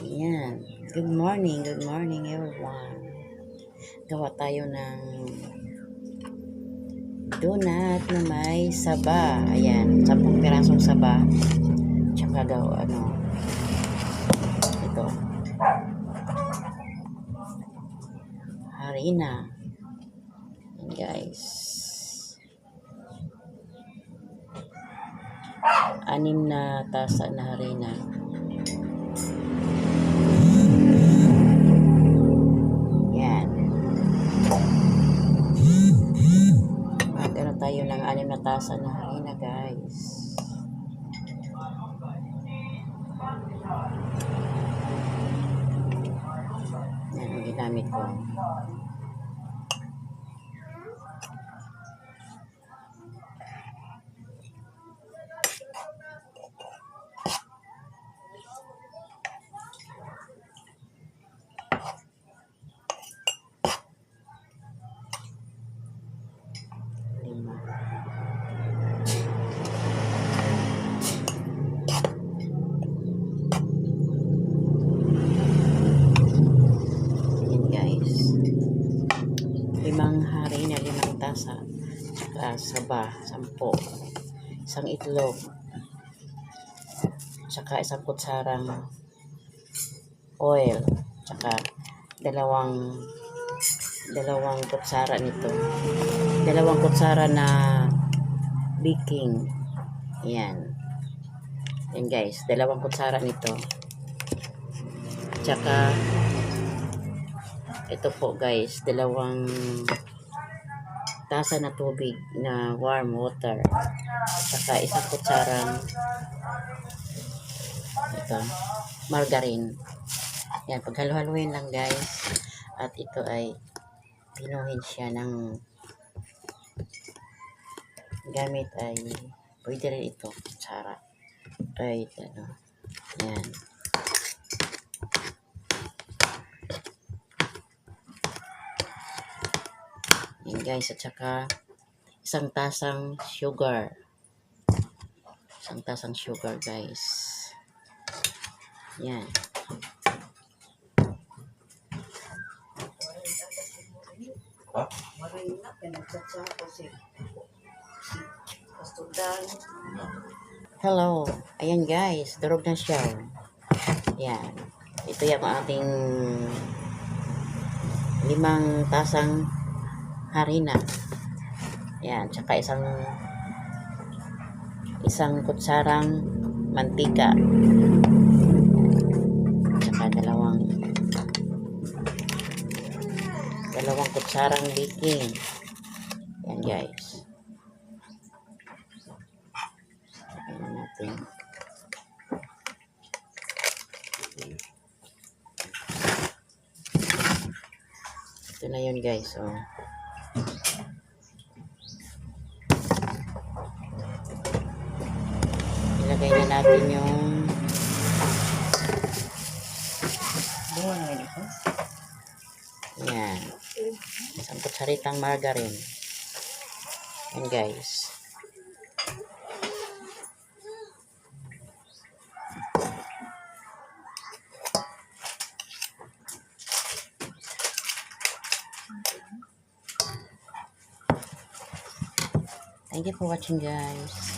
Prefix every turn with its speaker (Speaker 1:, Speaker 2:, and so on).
Speaker 1: Ayan. Good morning everyone. Gawa tayo ng donut na may saba. Ayan, 10 pirasong saba. Tsaka ito. Harina. Ayan guys. 6 na tasa na harina. Tayo ng 6 na tasa na harina guys. Yan ang ginamit ko. Limang harina, 5 tasa, tsaka saba, 10, isang itlog, tsaka 1 kutsarang oil, tsaka dalawang kutsara nito, 2 kutsara na baking. Yan guys, 2 kutsara nito, tsaka ito po guys, 2 tasa na tubig na warm water, saka 1 kutsarang margarine. Yan, paghalo-haluin lang guys, at ito ay pinuhin siya ng gamit ay pwede rin ito kutsara, right? Yan. Yan guys, at saka 1 tasang sugar. 1 tasang sugar guys. Yan. Hello. Ayan guys, durog na siya. Yan. Ito yung ating 5 tasang harina. Yan, tsaka isang kutsarang mantika. Tsaka dalawang kutsarang baking. Yan guys. Ayan natin. Ito na yun guys. Oh. Ilagay na natin yung yan, 1 kutsaritang margarine. Yan guys. Thank you for watching guys.